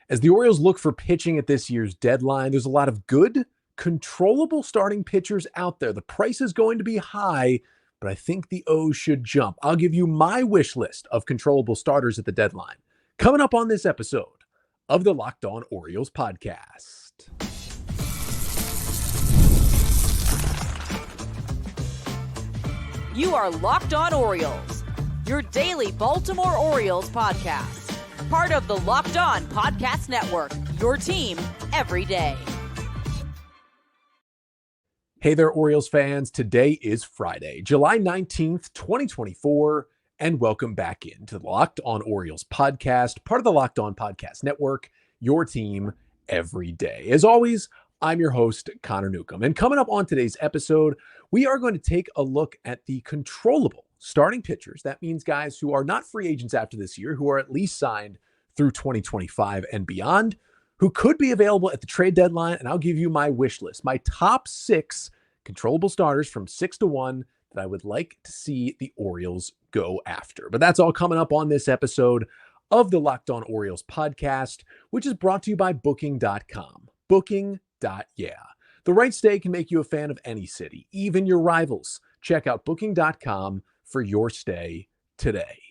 As the Orioles look for pitching at this year's deadline, there's a lot of good, controllable starting pitchers out there. The price is going to be high, but I think the O's should jump. I'll give you my wish list of controllable starters at the deadline. Coming up on this episode of the Locked On Orioles podcast. You are Locked On Orioles, your daily Baltimore Orioles podcast. Part of the Locked On Podcast Network, your team every day. Hey there, Orioles fans. Today is Friday, July 19th, 2024, and welcome back into the Locked On Orioles podcast, part of the Locked On Podcast Network, your team every day. As always, I'm your host, Connor Newcomb. And coming up on today's episode, we are going to take a look at the controllable starting pitchers. That means guys who are not free agents after this year, who are at least signed through 2025 and beyond, who could be available at the trade deadline. And I'll give you my wish list, my top 6 controllable starters from 6 to 1 that I would like to see the Orioles go after. But that's all coming up on this episode of the Locked On Orioles podcast, which is brought to you by Booking.com. Booking.yeah. The right stay can make you a fan of any city, even your rivals. Check out Booking.com for your stay today.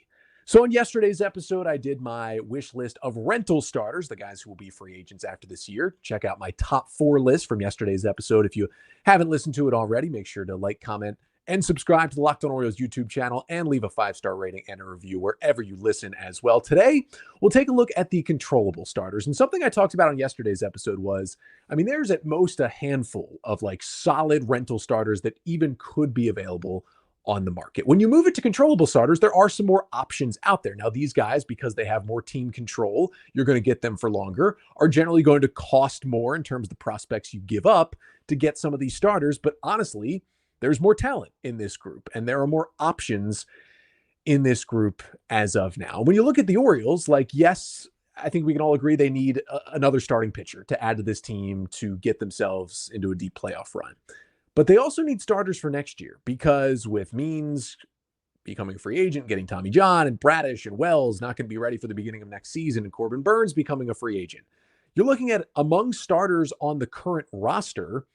So in yesterday's episode, I did my wish list of rental starters, the guys who will be free agents after this year. Check out my top 4 list from yesterday's episode. If you haven't listened to it already, make sure to like, comment, and subscribe to the Locked On Orioles YouTube channel and leave a 5-star rating and a review wherever you listen as well. Today, we'll take a look at the controllable starters. And something I talked about on yesterday's episode was, there's at most a handful of solid rental starters that even could be available on the market. When you move it to controllable starters, there are some more options out there. Now, these guys, because they have more team control, you're going to get them for longer, are generally going to cost more in terms of the prospects you give up to get some of these starters. But honestly, there's more talent in this group, and there are more options in this group as of now. When you look at the Orioles, yes, I think we can all agree they need another starting pitcher to add to this team to get themselves into a deep playoff run. But they also need starters for next year, because with Means becoming a free agent, getting Tommy John and Bradish and Wells not going to be ready for the beginning of next season, and Corbin Burns becoming a free agent, you're looking at among starters on the current roster.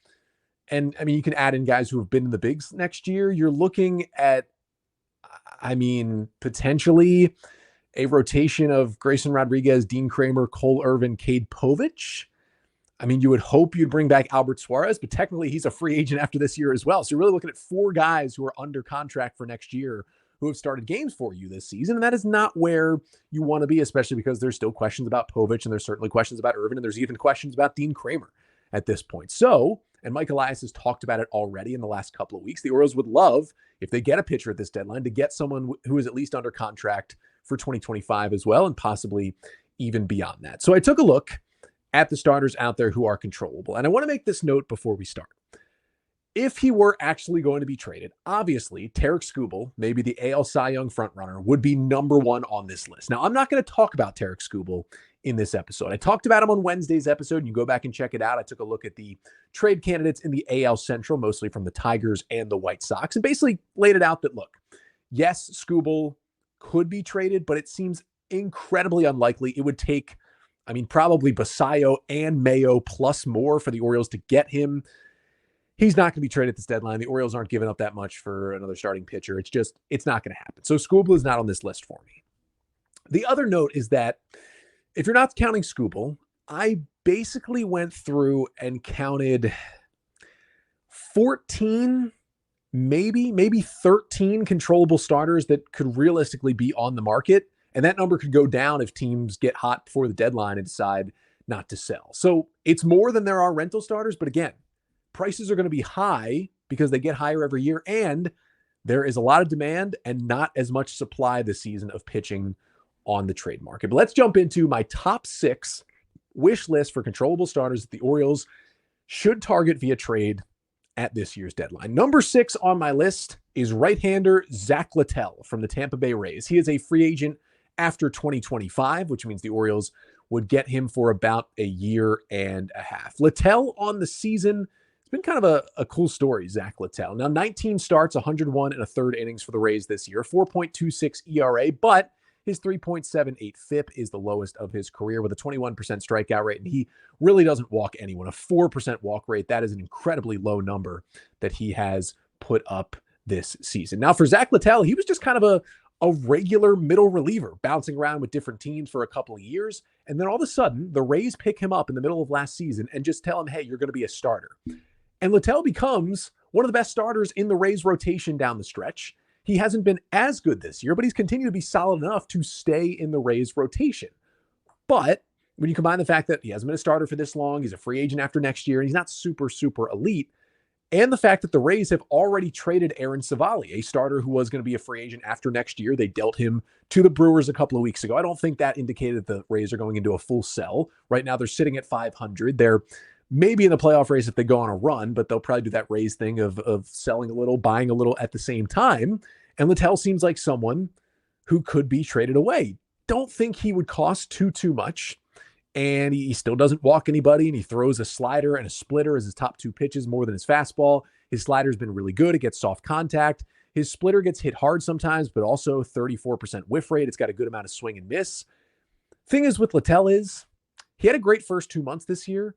And you can add in guys who have been in the bigs next year. You're looking at, potentially a rotation of Grayson Rodriguez, Dean Kramer, Cole Irvin, Cade Povich. You would hope you'd bring back Albert Suarez, but technically he's a free agent after this year as well. So you're really looking at 4 guys who are under contract for next year who have started games for you this season. And that is not where you want to be, especially because there's still questions about Povich, and there's certainly questions about Irvin, and there's even questions about Dean Kramer at this point. So, and Mike Elias has talked about it already in the last couple of weeks, the Orioles would love, if they get a pitcher at this deadline, to get someone who is at least under contract for 2025 as well, and possibly even beyond that. So I took a look at the starters out there who are controllable. And I want to make this note before we start. If he were actually going to be traded, obviously, Tarik Skubal, maybe the AL Cy Young frontrunner, would be number 1 on this list. Now, I'm not going to talk about Tarik Skubal in this episode. I talked about him on Wednesday's episode. You go back and check it out. I took a look at the trade candidates in the AL Central, mostly from the Tigers and the White Sox, and basically laid it out that, look, yes, Skubal could be traded, but it seems incredibly unlikely. It would take, probably Basayo and Mayo plus more for the Orioles to get him. He's not going to be traded at this deadline. The Orioles aren't giving up that much for another starting pitcher. It's not going to happen. So Skubal is not on this list for me. The other note is that if you're not counting Skubal, I basically went through and counted 14, maybe 13 controllable starters that could realistically be on the market. And that number could go down if teams get hot before the deadline and decide not to sell. So it's more than there are rental starters. But again, prices are going to be high because they get higher every year. And there is a lot of demand and not as much supply this season of pitching on the trade market. But let's jump into my top 6 wish list for controllable starters that the Orioles should target via trade at this year's deadline. Number 6 on my list is right-hander Zach Littell from the Tampa Bay Rays. He is a free agent after 2025, which means the Orioles would get him for about a year and a half. Littell on the season, it's been kind of a cool story, Zach Littell. Now, 19 starts, 101 and a third innings for the Rays this year, 4.26 ERA, but His 3.78 FIP is the lowest of his career with a 21% strikeout rate, and he really doesn't walk anyone. A 4% walk rate, that is an incredibly low number that he has put up this season. Now for Zach Littell, he was just kind of a regular middle reliever bouncing around with different teams for a couple of years. And then all of a sudden, the Rays pick him up in the middle of last season and just tell him, hey, you're going to be a starter. And Littell becomes one of the best starters in the Rays rotation down the stretch. He hasn't been as good this year, but he's continued to be solid enough to stay in the Rays rotation. But when you combine the fact that he hasn't been a starter for this long, he's a free agent after next year, and he's not super, super elite, and the fact that the Rays have already traded Aaron Civale, a starter who was going to be a free agent after next year. They dealt him to the Brewers a couple of weeks ago. I don't think that indicated the Rays are going into a full sell. Right now, they're sitting at 500. They're maybe in the playoff race if they go on a run, but they'll probably do that Rays thing of selling a little, buying a little at the same time. And Littell seems like someone who could be traded away. Don't think he would cost too much. And he still doesn't walk anybody, and he throws a slider and a splitter as his top two pitches more than his fastball. His slider's been really good. It gets soft contact. His splitter gets hit hard sometimes, but also 34% whiff rate. It's got a good amount of swing and miss. Thing is with Littell is he had a great first 2 months this year,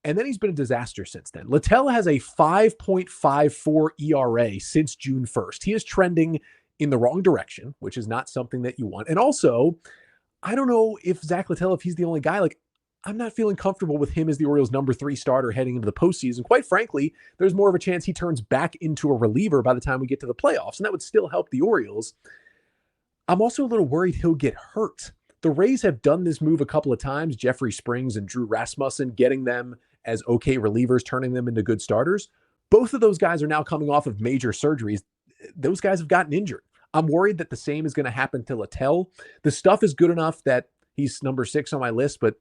and then he's been a disaster since then. Littell has a 5.54 ERA since June 1st. He is trending in the wrong direction, which is not something that you want. And also, I don't know if Zach Littell, if he's the only guy, like I'm not feeling comfortable with him as the Orioles' number 3 starter heading into the postseason. Quite frankly, there's more of a chance he turns back into a reliever by the time we get to the playoffs, and that would still help the Orioles. I'm also a little worried he'll get hurt. The Rays have done this move a couple of times, Jeffrey Springs and Drew Rasmussen, getting them as okay relievers, turning them into good starters. Both of those guys are now coming off of major surgeries. Those guys have gotten injured. I'm worried that the same is going to happen to Littell. The stuff is good enough that he's number 6 on my list, but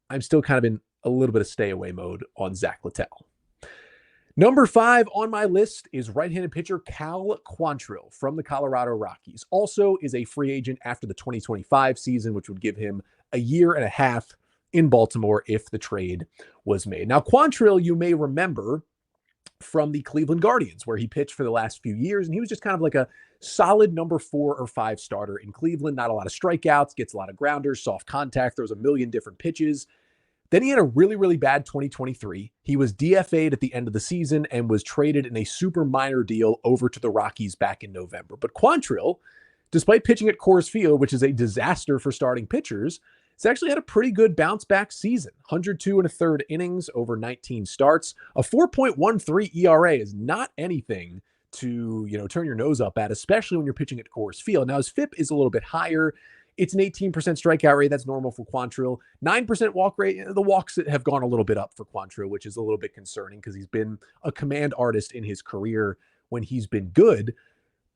I'm still kind of in a little bit of stay away mode on Zach Littell. Number 5 on my list is right-handed pitcher Cal Quantrill from the Colorado Rockies. Also is a free agent after the 2025 season, which would give him a year and a half in Baltimore if the trade was made. Now, Quantrill, you may remember from the Cleveland Guardians, where he pitched for the last few years, and he was just kind of like a solid number 4 or 5 starter in Cleveland. Not a lot of strikeouts, gets a lot of grounders, soft contact, throws a million different pitches. Then he had a really, really bad 2023. He was DFA'd at the end of the season and was traded in a super minor deal over to the Rockies back in November. But Quantrill, despite pitching at Coors Field, which is a disaster for starting pitchers, has actually had a pretty good bounce back season. 102 1/3 innings over 19 starts. A 4.13 ERA is not anything to, turn your nose up at, especially when you're pitching at Coors Field. Now, his FIP is a little bit higher. It's an 18% strikeout rate. That's normal for Quantrill. 9% walk rate. The walks have gone a little bit up for Quantrill, which is a little bit concerning because he's been a command artist in his career when he's been good.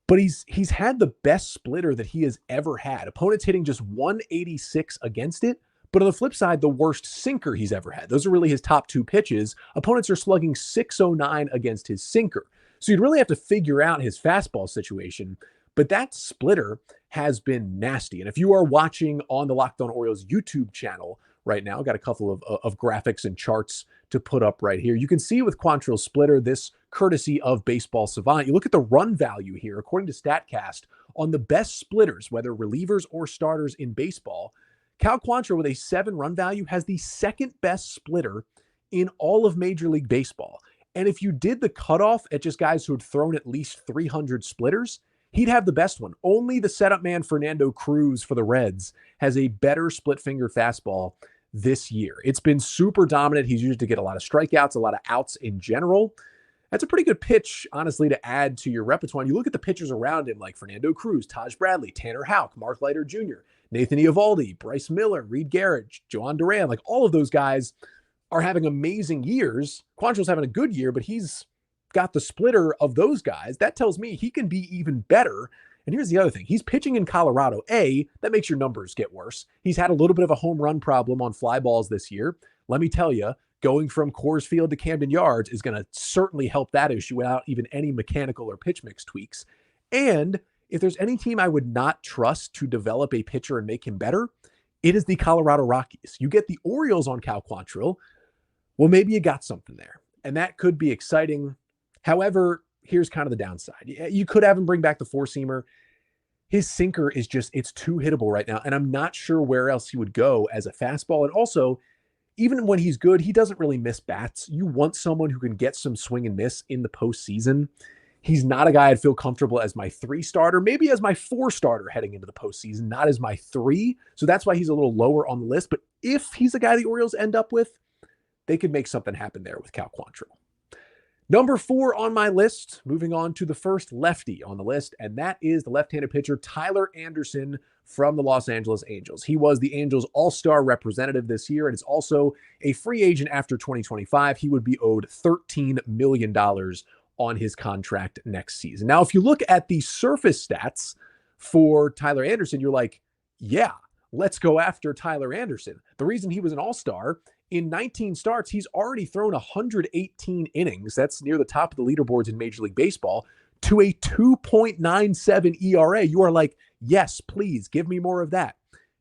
But he's had the best splitter that he has ever had. Opponents hitting just 186 against it. But on the flip side, the worst sinker he's ever had. Those are really his top 2 pitches. Opponents are slugging 609 against his sinker. So you'd really have to figure out his fastball situation. But that splitter has been nasty. And if you are watching on the Locked On Orioles YouTube channel right now, I've got a couple of graphics and charts to put up right here. You can see with Quantrill's splitter, this courtesy of Baseball Savant. You look at the run value here, according to StatCast, on the best splitters, whether relievers or starters in baseball. Cal Quantrill with a 7 run value has the second best splitter in all of Major League Baseball. And if you did the cutoff at just guys who had thrown at least 300 splitters, he'd have the best one. Only the setup man Fernando Cruz for the Reds has a better split finger fastball this year. It's been super dominant. He's used to get a lot of strikeouts, a lot of outs in general. That's a pretty good pitch, honestly, to add to your repertoire. You look at the pitchers around him like Fernando Cruz, Taj Bradley, Tanner Houck, Mark Leiter Jr., Nathan Eovaldi, Bryce Miller, Reed Garrett, Joan Duran. Like all of those guys are having amazing years. Quantrill's having a good year, but he's got the splitter of those guys. That tells me he can be even better. And here's the other thing. He's pitching in Colorado. That makes your numbers get worse. He's had a little bit of a home run problem on fly balls this year. Let me tell you, going from Coors Field to Camden Yards is going to certainly help that issue without even any mechanical or pitch mix tweaks. And if there's any team I would not trust to develop a pitcher and make him better, it is the Colorado Rockies. You get the Orioles on Cal Quantrill, well, maybe you got something there. And that could be exciting. However, here's kind of the downside. You could have him bring back the 4-seamer. his sinker is just, it's too hittable right now. And I'm not sure where else he would go as a fastball. And also, even when he's good, he doesn't really miss bats. You want someone who can get some swing and miss in the postseason. He's not a guy I'd feel comfortable as my 3 starter, maybe as my 4 starter heading into the postseason, not as my 3. So that's why he's a little lower on the list. But if he's a guy the Orioles end up with, they could make something happen there with Cal Quantrill. Number 4 on my list, moving on to the first lefty on the list, and that is the left-handed pitcher Tyler Anderson from the Los Angeles Angels. He was the Angels all-star representative this year and is also a free agent after 2025. He would be owed $13 million on his contract next season. Now, if you look at the surface stats for Tyler Anderson, you're like, yeah, let's go after Tyler Anderson. The reason he was an all-star, in 19 starts, he's already thrown 118 innings. That's near the top of the leaderboards in Major League Baseball, to a 2.97 ERA. You are like, yes, please give me more of that.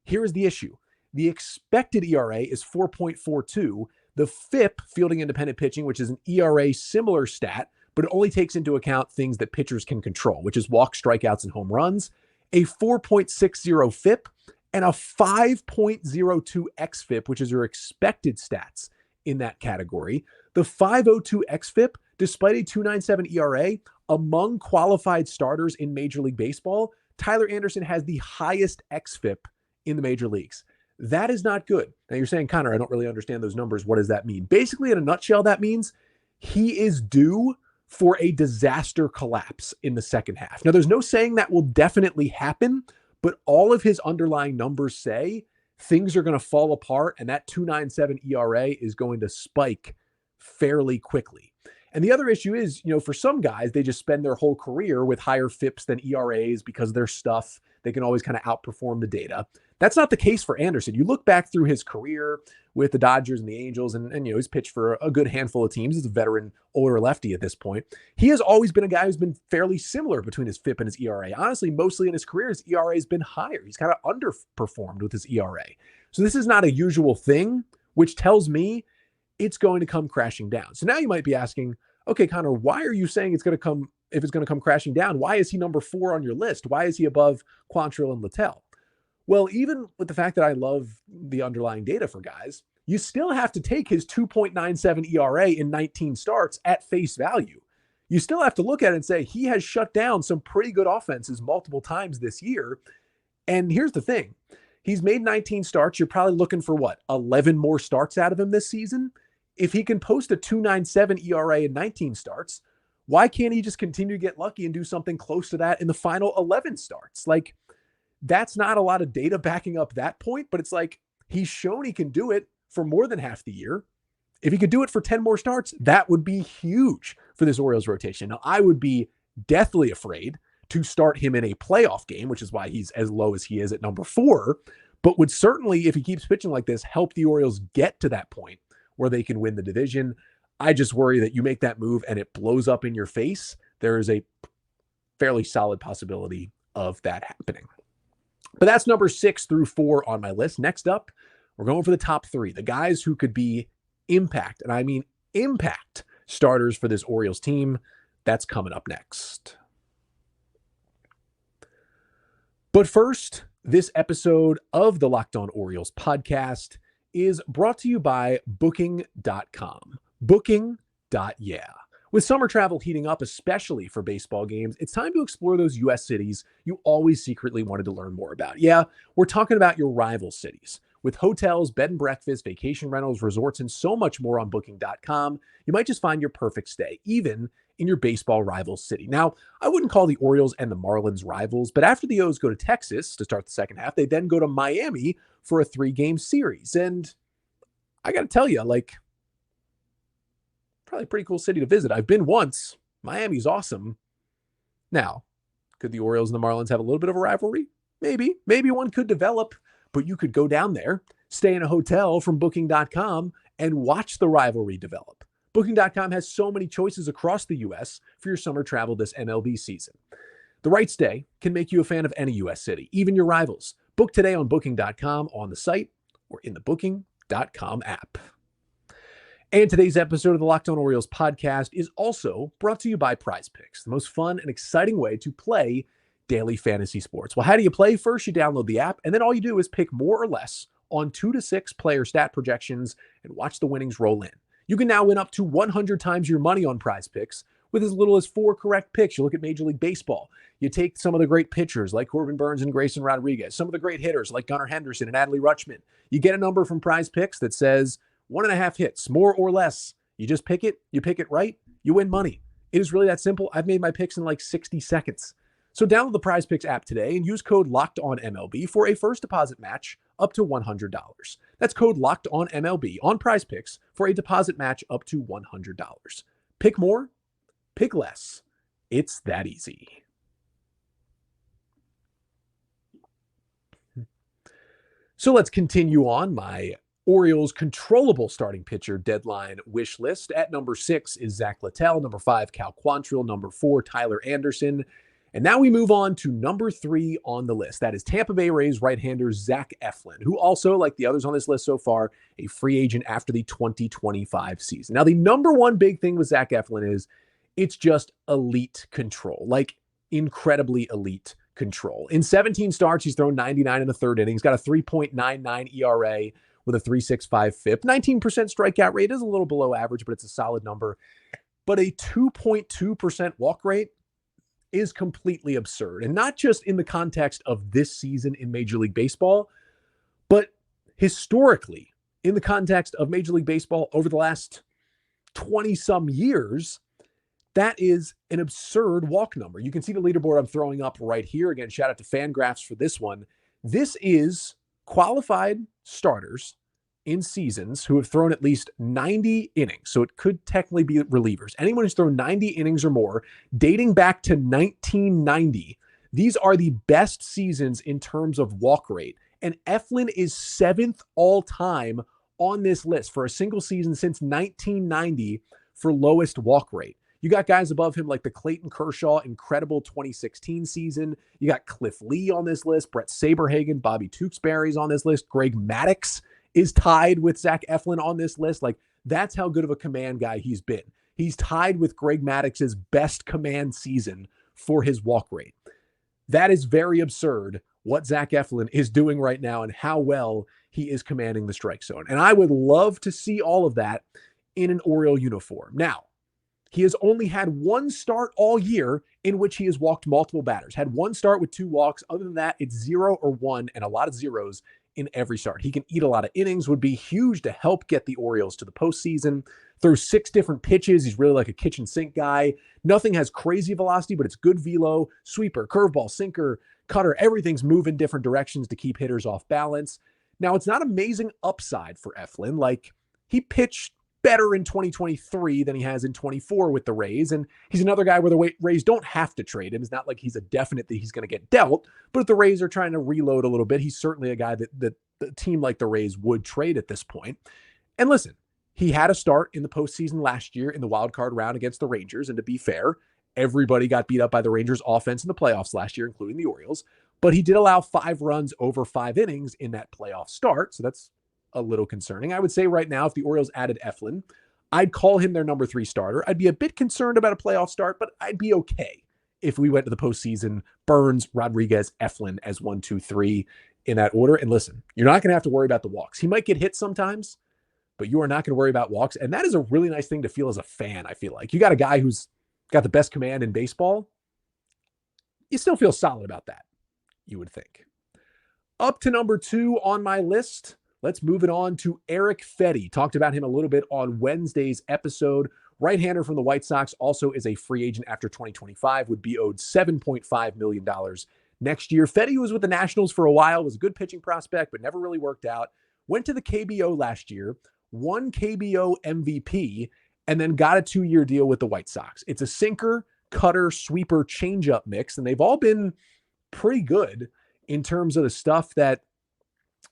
Here's the issue. The expected ERA is 4.42. The FIP, fielding independent pitching, which is an ERA similar stat, but it only takes into account things that pitchers can control, which is walks, strikeouts, and home runs, a 4.60 FIP, and a 5.02 xFIP, which is your expected stats in that category. The 5.02 xFIP, despite a 2.97 ERA, among qualified starters in Major League Baseball, Tyler Anderson has the highest xFIP in the major leagues. That is not good. Now you're saying, Connor, I don't really understand those numbers. What does that mean? Basically, in a nutshell, that means he is due for a disaster collapse in the second half. Now, there's no saying that will definitely happen, but all of his underlying numbers say things are going to fall apart, and that 2.97 ERA is going to spike fairly quickly. And the other issue is, for some guys, they just spend their whole career with higher FIPs than ERAs because of their stuff. They can always kind of outperform the data. That's not the case for Anderson. You look back through his career with the Dodgers and the Angels, and he's pitched for a good handful of teams. He's a veteran, older lefty at this point. He has always been a guy who's been fairly similar between his FIP and his ERA. Honestly, mostly in his career, his ERA has been higher. He's kind of underperformed with his ERA. So this is not a usual thing, which tells me it's going to come crashing down. So now you might be asking, okay, Connor, why are you saying it's going to come, if it's going to come crashing down? Why is he number 4 on your list? Why is he above Quantrill and Littell? Well, even with the fact that I love the underlying data for guys, you still have to take his 2.97 ERA in 19 starts at face value. You still have to look at it and say he has shut down some pretty good offenses multiple times this year. And here's the thing. He's made 19 starts. You're probably looking for 11 more starts out of him this season? If he can post a 2.97 ERA in 19 starts, why can't he just continue to get lucky and do something close to that in the final 11 starts? Like, that's not a lot of data backing up that point, but it's like he's shown he can do it for more than half the year. If he could do it for 10 more starts, that would be huge for this Orioles rotation. Now, I would be deathly afraid to start him in a playoff game, which is why he's as low as he is at number 4, but would certainly, if he keeps pitching like this, help the Orioles get to that point where they can win the division. I just worry that you make that move and it blows up in your face. There is a fairly solid possibility of that happening. But that's number 6 through 4 on my list. Next up, we're going for the top 3, the guys who could be impact, and I mean impact starters for this Orioles team. That's coming up next. But first, this episode of the Locked On Orioles podcast is brought to you by Booking.com. Booking.yeah. With summer travel heating up, especially for baseball games, it's time to explore those U.S. cities you always secretly wanted to learn more about. Yeah, we're talking about your rival cities. With hotels, bed and breakfast, vacation rentals, resorts, and so much more on Booking.com, you might just find your perfect stay, even in your baseball rival city. Now, I wouldn't call the Orioles and the Marlins rivals, but after the O's go to Texas to start the second half, they then go to Miami for a 3-game series. And I got to tell you, probably a pretty cool city to visit. I've been once. Miami's awesome. Now, could the Orioles and the Marlins have a little bit of a rivalry? Maybe. Maybe one could develop, but you could go down there, stay in a hotel from Booking.com, and watch the rivalry develop. Booking.com has so many choices across the U.S. for your summer travel this MLB season. The right stay can make you a fan of any U.S. city, even your rivals. Book today on Booking.com, on the site, or in the Booking.com app. And today's episode of the Locked On Orioles podcast is also brought to you by PrizePicks, the most fun and exciting way to play daily fantasy sports. Well, how do you play? First, you download the app, and then all you do is pick more or less on 2 to 6 player stat projections and watch the winnings roll in. You can now win up to 100 times your money on PrizePicks with as little as 4 correct picks. You look at Major League Baseball. You take some of the great pitchers like Corbin Burns and Grayson Rodriguez, some of the great hitters like Gunnar Henderson and Adley Rutschman. You get a number from PrizePicks that says 1.5 hits, more or less. You just pick it, you pick it right, you win money. It is really that simple. I've made my picks in like 60 seconds. So download the PrizePicks app today and use code LOCKEDONMLB for a first deposit match up to $100. That's code LOCKEDONMLB on PrizePicks for a deposit match up to $100. Pick more, pick less. It's that easy. So let's continue on my Orioles controllable starting pitcher deadline wish list. At number 6 is Zach Littell. Number 5, Cal Quantrill. Number 4, Tyler Anderson. And now we move on to number 3 on the list. That is Tampa Bay Rays right-hander Zach Eflin, who also, like the others on this list so far, a free agent after the 2025 season. Now, the number one big thing with Zach Eflin is it's just elite control, like incredibly elite control. In 17 starts, he's thrown 99 in the third inning. He's got a 3.99 ERA with a 3.65 FIP. 19% strikeout rate is a little below average, but it's a solid number. But a 2.2% walk rate is completely absurd. And not just in the context of this season in Major League Baseball, but historically in the context of Major League Baseball over the last 20 some years. That is an absurd walk number. You can see the leaderboard I'm throwing up right here. Again, shout out to Fangraphs for this one. This is qualified starters in seasons who have thrown at least 90 innings. So it could technically be relievers. Anyone who's thrown 90 innings or more, dating back to 1990. These are the best seasons in terms of walk rate. And Eflin is 7th all time on this list for a single season since 1990 for lowest walk rate. You got guys above him like the Clayton Kershaw incredible 2016 season. You got Cliff Lee on this list, Brett Saberhagen, Bobby Tewksbury's on this list. Greg Maddux is tied with Zach Eflin on this list. Like, that's how good of a command guy he's been. He's tied with Greg Maddox's best command season for his walk rate. That is very absurd what Zach Eflin is doing right now and how well he is commanding the strike zone. And I would love to see all of that in an Oriole uniform. Now, he has only had one start all year in which he has walked multiple batters. Had one start with 2 walks. Other than that, it's 0 or 1 and a lot of zeros in every start. He can eat a lot of innings, would be huge to help get the Orioles to the postseason. Throws 6 different pitches. He's really like a kitchen sink guy. Nothing has crazy velocity, but it's good velo, sweeper, curveball, sinker, cutter. Everything's moving different directions to keep hitters off balance. Now, it's not amazing upside for Eflin. Like, he pitched better in 2023 than he has in 24 with the Rays. And he's another guy where the Rays don't have to trade him. It's not like he's a definite that he's going to get dealt, but if the Rays are trying to reload a little bit, he's certainly a guy that the team like the Rays would trade at this point. And listen, he had a start in the postseason last year in the wild card round against the Rangers. And to be fair, everybody got beat up by the Rangers offense in the playoffs last year, including the Orioles, but he did allow 5 runs over 5 innings in that playoff start. So that's a little concerning. I would say right now, if the Orioles added Eflin, I'd call him their number 3 starter. I'd be a bit concerned about a playoff start, but I'd be okay if we went to the postseason, Burns, Rodriguez, Eflin as 1, 2, 3 in that order. And listen, you're not going to have to worry about the walks. He might get hit sometimes, but you are not going to worry about walks. And that is a really nice thing to feel as a fan, I feel like. You got a guy who's got the best command in baseball. You still feel solid about that, you would think. Up to number 2 on my list, let's move it on to Erick Fedde. Talked about him a little bit on Wednesday's episode. Right-hander from the White Sox, also is a free agent after 2025, would be owed $7.5 million next year. Fedde was with the Nationals for a while, was a good pitching prospect, but never really worked out. Went to the KBO last year, won KBO MVP, and then got a 2-year deal with the White Sox. It's a sinker, cutter, sweeper, changeup mix, and they've all been pretty good in terms of the stuff that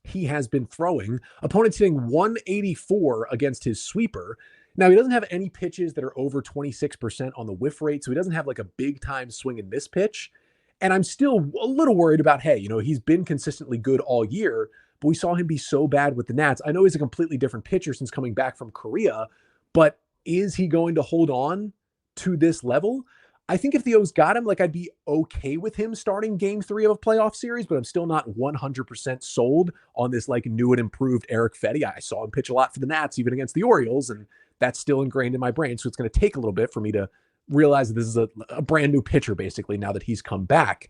he has been throwing. Opponents hitting 184 against his sweeper. Now, he doesn't have any pitches that are over 26% on the whiff rate, so he doesn't have like a big time swing and miss pitch. And I'm still a little worried about, hey, he's been consistently good all year, but we saw him be so bad with the Nats. I know he's a completely different pitcher since coming back from Korea, but is he going to hold on to this level? I think if the O's got him, like I'd be okay with him starting game 3 of a playoff series, but I'm still not 100% sold on this like new and improved Erick Fedde. I saw him pitch a lot for the Nats, even against the Orioles, and that's still ingrained in my brain. So it's going to take a little bit for me to realize that this is a brand new pitcher, basically, now that he's come back.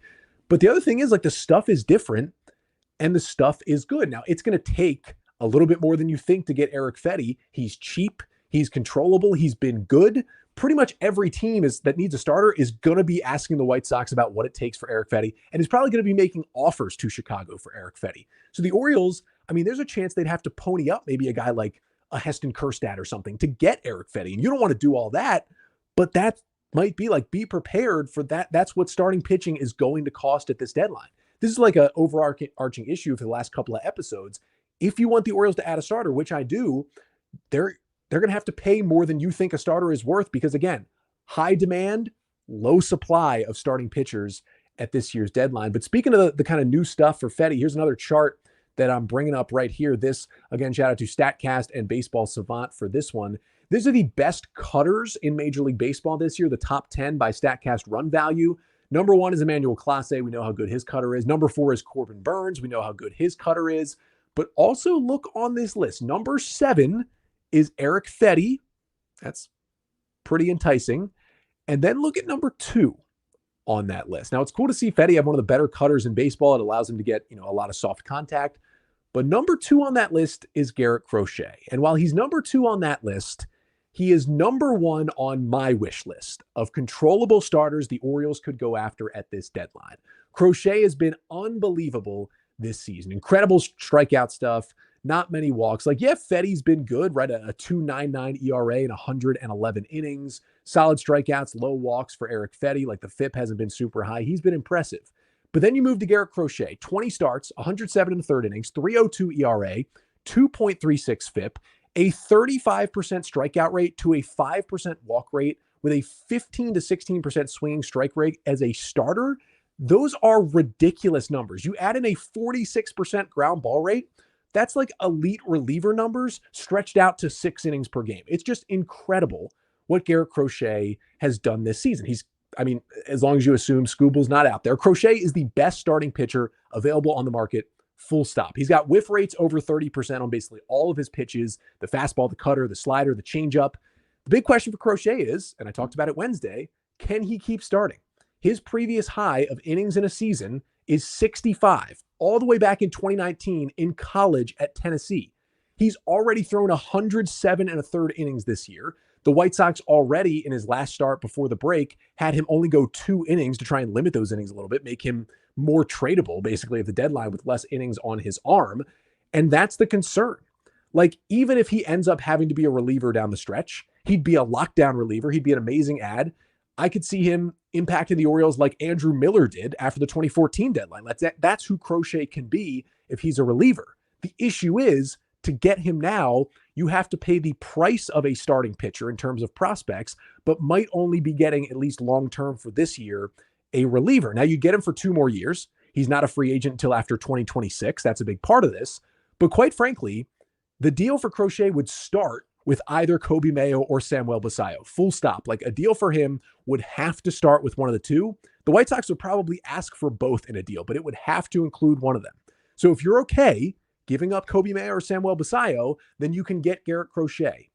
But the other thing is, like, the stuff is different and the stuff is good. Now, it's going to take a little bit more than you think to get Erick Fedde. He's cheap. He's controllable. He's been good. Pretty much every team that needs a starter is going to be asking the White Sox about what it takes for Erick Fedde, and is probably going to be making offers to Chicago for Erick Fedde. So the Orioles, I mean, there's a chance they'd have to pony up maybe a guy like a Heston Kjerstad or something to get Erick Fedde. And you don't want to do all that, but that might be like, be prepared for that. That's what starting pitching is going to cost at this deadline. This is like an overarching issue for the last couple of episodes. If you want the Orioles to add a starter, which I do, they're going to have to pay more than you think a starter is worth because, again, high demand, low supply of starting pitchers at this year's deadline. But speaking of the kind of new stuff for Fedde, here's another chart that I'm bringing up right here. This, again, shout out to StatCast and Baseball Savant for this one. These are the best cutters in Major League Baseball this year, the top 10 by StatCast run value. Number 1 is Emmanuel Clase. We know how good his cutter is. Number 4 is Corbin Burns. We know how good his cutter is. But also look on this list. Number 7 is Erick Fedde. That's pretty enticing. And then look at number 2 on that list. Now, it's cool to see Fedde have one of the better cutters in baseball. It allows him to get, a lot of soft contact. But number 2 on that list is Garrett Crochet. And while he's number 2 on that list, he is number 1 on my wish list of controllable starters the Orioles could go after at this deadline. Crochet has been unbelievable this season. Incredible strikeout stuff. Not many walks. Like, yeah, Fedde's been good, right? A 2.99 ERA in 111 innings. Solid strikeouts, low walks for Erick Fedde. Like, the FIP hasn't been super high. He's been impressive. But then you move to Garrett Crochet. 20 starts, 107 in the third innings, 3.02 ERA, 2.36 FIP, a 35% strikeout rate to a 5% walk rate with a 15 to 16% swinging strike rate as a starter. Those are ridiculous numbers. You add in a 46% ground ball rate, that's like elite reliever numbers stretched out to 6 innings per game. It's just incredible what Garrett Crochet has done this season. As long as you assume Scooble's not out there, Crochet is the best starting pitcher available on the market, full stop. He's got whiff rates over 30% on basically all of his pitches, the fastball, the cutter, the slider, the changeup. The big question for Crochet is, and I talked about it Wednesday, can he keep starting? His previous high of innings in a season is 65, all the way back in 2019 in college at Tennessee. He's already thrown 107 and a third innings this year. The White Sox already, in his last start before the break, had him only go 2 innings to try and limit those innings a little bit, make him more tradable, basically, at the deadline with less innings on his arm. And that's the concern. Like, even if he ends up having to be a reliever down the stretch, he'd be a lockdown reliever. He'd be an amazing ad. I could see him impacting the Orioles like Andrew Miller did after the 2014 deadline. That's who Crochet can be if he's a reliever. The issue is, to get him now, you have to pay the price of a starting pitcher in terms of prospects, but might only be getting, at least long-term for this year, a reliever. Now, you get him for 2 more years. He's not a free agent until after 2026. That's a big part of this. But quite frankly, the deal for Crochet would start with either Kobe Mayo or Samuel Basallo. Full stop. Like, a deal for him would have to start with one of the two. The White Sox would probably ask for both in a deal, but it would have to include one of them. So if you're okay giving up Kobe Mayo or Samuel Basallo, then you can get Garrett Crochet.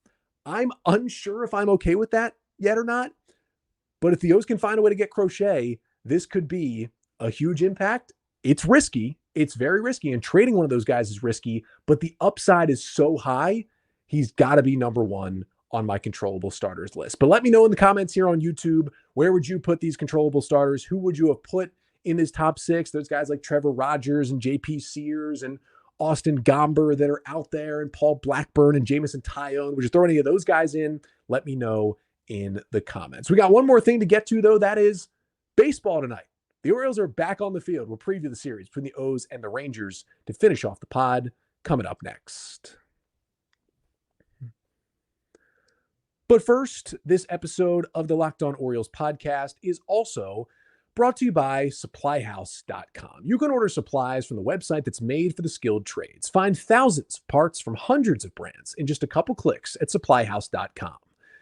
I'm unsure if I'm okay with that yet or not, but if the O's can find a way to get Crochet, this could be a huge impact. It's risky. It's very risky, and trading one of those guys is risky, but the upside is so high, he's got to be number 1 on my controllable starters list. But let me know in the comments here on YouTube, where would you put these controllable starters? Who would you have put in this top 6? There's guys like Trevor Rogers and JP Sears and Austin Gomber that are out there, and Paul Blackburn and Jamison Tyone. Would you throw any of those guys in? Let me know in the comments. We got one more thing to get to, though. That is baseball tonight. The Orioles are back on the field. We'll preview the series between the O's and the Rangers to finish off the pod coming up next. But first, this episode of the Locked On Orioles podcast is also brought to you by SupplyHouse.com. You can order supplies from the website that's made for the skilled trades. Find thousands of parts from hundreds of brands in just a couple clicks at SupplyHouse.com.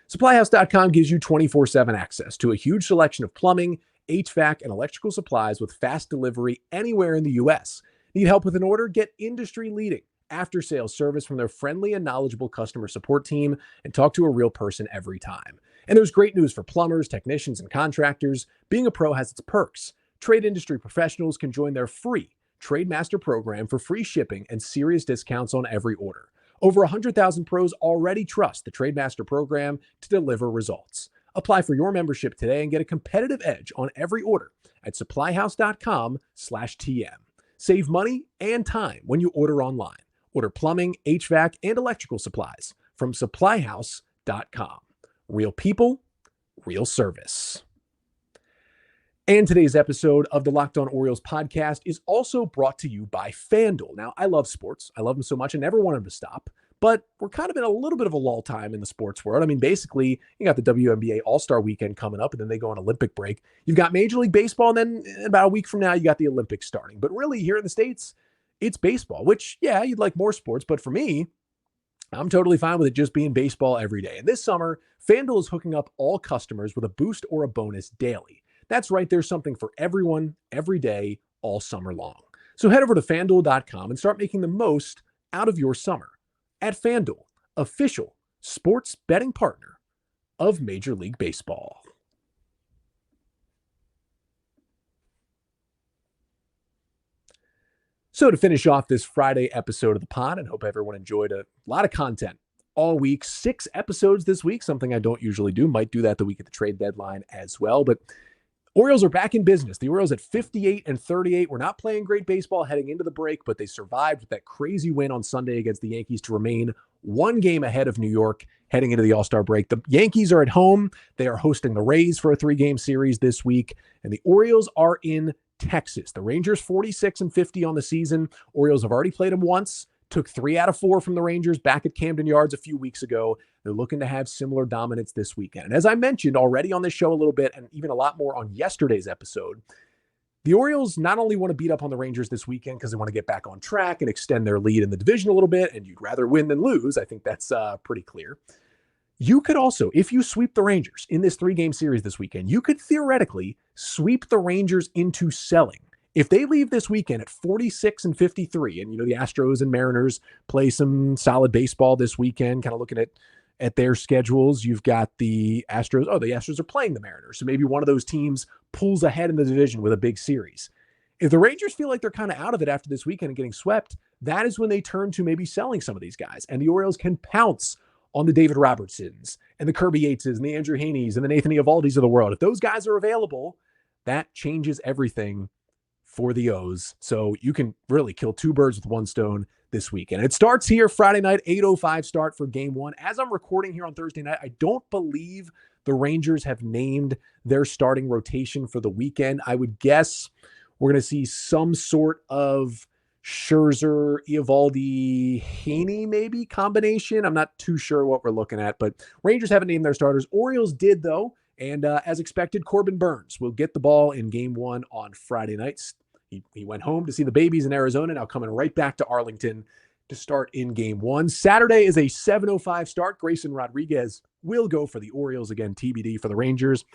SupplyHouse.com gives you 24/7 access to a huge selection of plumbing, HVAC, and electrical supplies with fast delivery anywhere in the U.S. Need help with an order? Get industry-leading after-sales service from their friendly and knowledgeable customer support team and talk to a real person every time. And there's great news for plumbers, technicians, and contractors. Being a pro has its perks. Trade industry professionals can join their free Trade Master program for free shipping and serious discounts on every order. Over 100,000 pros already trust the Trade Master program to deliver results. Apply for your membership today and get a competitive edge on every order at supplyhouse.com/TM. Save money and time when you order online. Order plumbing, HVAC, and electrical supplies from supplyhouse.com. Real people, real service. And today's episode of the Locked On Orioles podcast is also brought to you by FanDuel. Now, I love sports. I love them so much. I never want them to stop. But we're kind of in a little bit of a lull time in the sports world. I mean, basically, you got the WNBA All-Star Weekend coming up, and then they go on Olympic break. You've got Major League Baseball, and then about a week from now, you got the Olympics starting. But really, here in the States, it's baseball, which, yeah, you'd like more sports. But for me, I'm totally fine with it just being baseball every day. And this summer, FanDuel is hooking up all customers with a boost or a bonus daily. That's right, there's something for everyone, every day, all summer long. So head over to FanDuel.com and start making the most out of your summer. At FanDuel, official sports betting partner of Major League Baseball. So to finish off this Friday episode of the pod, and hope everyone enjoyed a lot of content all week. 6 episodes this week, something I don't usually do. Might do that the week at the trade deadline as well, but Orioles are back in business. The Orioles at 58-38. We're not playing great baseball heading into the break, but they survived with that crazy win on Sunday against the Yankees to remain 1 game ahead of New York heading into the All-Star break. The Yankees are at home. They are hosting the Rays for a 3-game series this week, and the Orioles are in Texas. The Rangers 46-50 on the season. Orioles have already played them once. Took 3 out of 4 from the Rangers back at Camden Yards a few weeks ago. They're looking to have similar dominance this weekend. And as I mentioned already on this show a little bit, and even a lot more on yesterday's episode, the Orioles not only want to beat up on the Rangers this weekend because they want to get back on track and extend their lead in the division a little bit, and you'd rather win than lose. I think that's pretty clear. You could also, if you sweep the Rangers in this 3-game series this weekend, you could theoretically sweep the Rangers into selling. If they leave this weekend at 46-53, and the Astros and Mariners play some solid baseball this weekend, kind of looking at their schedules, you've got the Astros. Oh, the Astros are playing the Mariners. So maybe one of those teams pulls ahead in the division with a big series. If the Rangers feel like they're kind of out of it after this weekend and getting swept, that is when they turn to maybe selling some of these guys. And the Orioles can pounce on the David Robertsons and the Kirby Yateses and the Andrew Haney's and the Nathan Eovaldi's of the world. If those guys are available, that changes everything for the O's. So you can really kill 2 birds with 1 stone this weekend. It starts here Friday night, 8:05 start for game 1. As I'm recording here on Thursday night, I don't believe the Rangers have named their starting rotation for the weekend. I would guess we're going to see some sort of Scherzer, Eovaldi, Haney maybe combination. I'm not too sure what we're looking at, but Rangers haven't named their starters. Orioles did though. And as expected, Corbin Burnes will get the ball in game 1 on Friday nights. He went home to see the babies in Arizona, now coming right back to Arlington to start in game 1. Saturday is a 7:05 start. Grayson Rodriguez will go for the Orioles, again, TBD for the Rangers.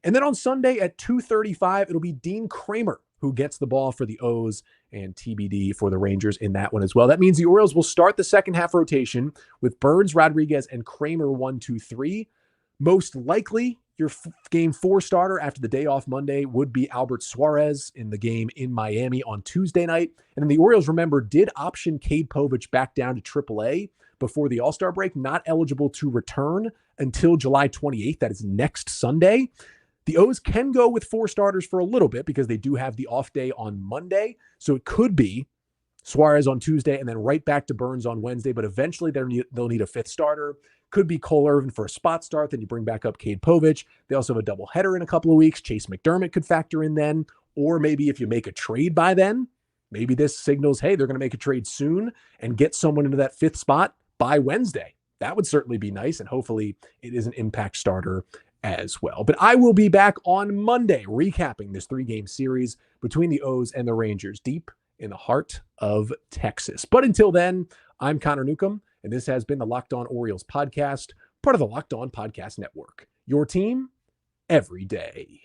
And then on Sunday at 2:35, it'll be Dean Kramer who gets the ball for the O's, and TBD for the Rangers in that one as well. That means the Orioles will start the second half rotation with Burnes, Rodriguez, and Kramer 1, 2, 3. Most likely, your game 4 starter after the day off Monday would be Albert Suarez in the game in Miami on Tuesday night. And then the Orioles, remember, did option Cade Povich back down to AAA before the All-Star break, not eligible to return until July 28th. That is next Sunday. The O's can go with 4 starters for a little bit because they do have the off day on Monday. So it could be Suarez on Tuesday and then right back to Burnes on Wednesday. But eventually they'll need a 5th starter. Could be Cole Irvin for a spot start. Then you bring back up Cade Povich. They also have a doubleheader in a couple of weeks. Chase McDermott could factor in then. Or maybe if you make a trade by then, maybe this signals, hey, they're going to make a trade soon and get someone into that 5th spot by Wednesday. That would certainly be nice. And hopefully it is an impact starter as well. But I will be back on Monday recapping this 3-game series between the O's and the Rangers deep in the heart of Texas. But until then, I'm Connor Newcomb, and this has been the Locked On Orioles podcast, part of the Locked On Podcast Network. Your team every day.